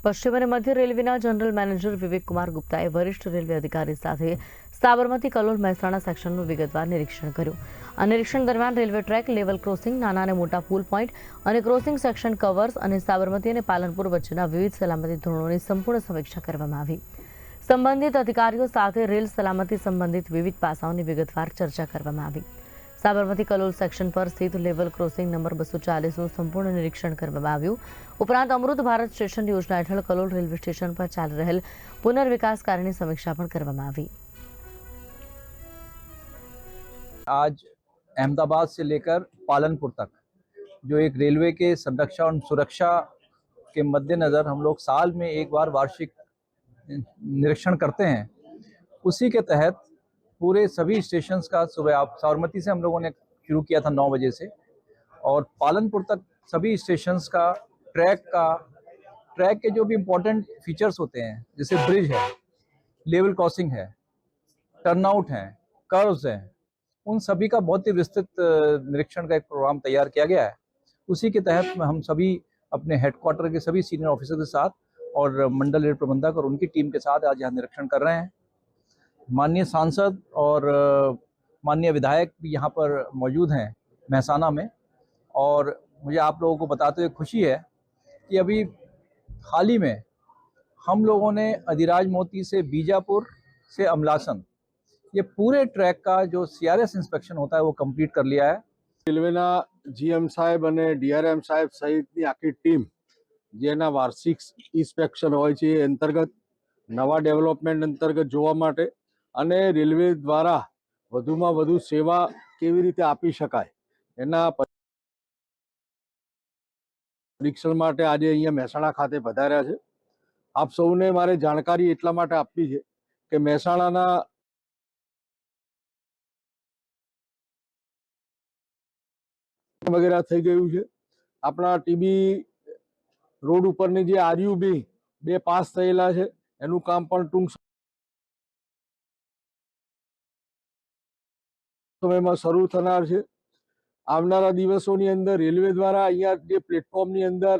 પશ્ચિમ અને મધ્ય રેલવેના જનરલ મેનેજર વિવેક કુમાર ગુપ્તાએ વરિષ્ઠ રેલવે અધિકારી સાથે સાબરમતી કલોલ મહેસાણા સેક્શનનું વિગતવાર નિરીક્ષણ કર્યું. આ નિરીક્ષણ દરમિયાન રેલવે ટ્રેક, લેવલ ક્રોસિંગ, નાના અને મોટા પુલ પોઈન્ટ અને ક્રોસિંગ સેક્શન કવર્સ અને સાબરમતી અને પાલનપુર વચ્ચેના વિવિધ સલામતી ધોરણોની સંપૂર્ણ સમીક્ષા કરવામાં આવી. સંબંધિત અધિકારીઓ સાથે રેલ સલામતી સંબંધિત વિવિધ પાસાઓની વિગતવાર ચર્ચા કરવામાં આવી. સાબરમતી કલોલ સેક્શન પર સ્થિત લેવલ ક્રોસિંગ નંબર 240નું સંપૂર્ણ નિરીક્ષણ કરવામાં આવ્યું. ઉપરાંત અમૃત ભારત સ્ટેશન યોજના હેઠળ કલોલ રેલવે સ્ટેશન પર ચાલી રહેલ પુનર્વિકાસ કાર્યની સમીક્ષા પણ કરવામાં આવી. आज अहमदाबाद से लेकर पालनपुर तक जो एक रेलवे के संरक्षण और सुरक्षा के मद्देनज़र हम लोग साल में एक बार वार्षिक निरीक्षण करते हैं, उसी के तहत पूरे सभी स्टेशंस का सुबह साबरमती से हम लोगों ने शुरू किया था 9 बजे से, और पालनपुर तक सभी स्टेशंस का ट्रैक के जो भी इम्पोर्टेंट फीचर्स होते हैं, जैसे ब्रिज है, लेवल क्रॉसिंग है, टर्नआउट है, कर्व्स हैं, उन सभी का बहुत ही विस्तृत निरीक्षण का एक प्रोग्राम तैयार किया गया है. उसी के तहत हम सभी अपने हेडक्वार्टर के सभी सीनियर ऑफिसर के साथ और मंडल रेल प्रबंधक और उनकी टीम के साथ आज यहाँ निरीक्षण कर रहे हैं. माननीय सांसद और माननीय विधायक भी यहाँ पर मौजूद हैं महसाना में, और मुझे आप लोगों को बताते हुए खुशी है कि अभी हाल ही में हम लोगों ने अधिराज मोती से बीजापुर से अमलासन ये पूरे ट्रैक का जो CRS इंस्पेक्शन होता है वो कंप्लीट कर लिया है. રેલવેના GM સાહેબ અને DRM સાહેબ સહિતની આખી ટીમ જેના વાર્ષિક ઇન્સ્પેક્શન હોય છે એ અંતર્ગત નવા ડેવલપમેન્ટ અંતર્ગત જોવા માટે અને રેલવે દ્વારા વધુમાં વધુ સેવા કેવી રીતે આપી શકાય એના પરીક્ષણ માટે આજે અહીંયા મહેસાણા ખાતે પધાર્યા છે. આપ સૌને મારે જાણકારી એટલા માટે આપવી છે કે મહેસાણાના વગેરે થઈ ગયું છે. આપણા TB રોડ ઉપરની જે RUB 2 પાસ થયેલા છે એનું કામ પણ ટૂંક સમયમાં શરૂ થનાર છે. આવનારા દિવસોની અંદર રેલવે દ્વારા અહીંયા જે પ્લેટફોર્મની અંદર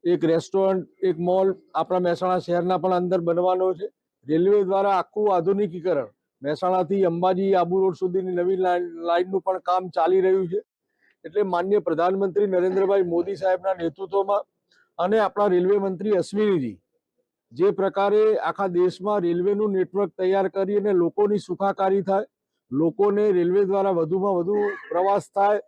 એક રેસ્ટોરન્ટ, એક મોલ આપણા મહેસાણા શહેરના પણ અંદર બનવાનો છે. રેલવે દ્વારા આખું આધુનિકીકરણ મહેસાણાથી અંબાજી, આબુ રોડ સુધીની નવી લાઇનનું પણ કામ ચાલી રહ્યું છે. એટલે માનનીય પ્રધાનમંત્રી નરેન્દ્રભાઈ મોદી સાહેબના નેતૃત્વમાં અને આપણા રેલવે મંત્રી અશ્વિનીજી જે પ્રકારે આખા દેશમાં રેલવેનું નેટવર્ક તૈયાર કરી અને લોકોની સુખાકારી થાય, લોકોને રેલવે દ્વારા વધુમાં વધુ પ્રવાસ થાય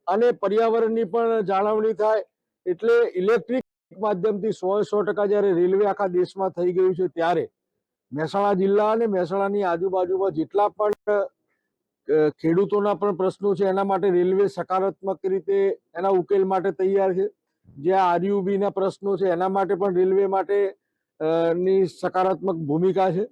અને પર્યાવરણની પણ જાળવણી થાય, એટલે ઇલેક્ટ્રિક માધ્યમથી 100% જ્યારે રેલવે આખા દેશમાં થઈ ગયું છે ત્યારે મહેસાણા જિલ્લા અને મહેસાણાની આજુબાજુમાં જેટલા પણ ખેડૂતોના પણ પ્રશ્નો છે એના માટે રેલવે સકારાત્મક રીતે એના ઉકેલ માટે તૈયાર છે. જે RUB ના પ્રશ્નો છે એના માટે પણ રેલવે માટે ની સકારાત્મક ભૂમિકા છે.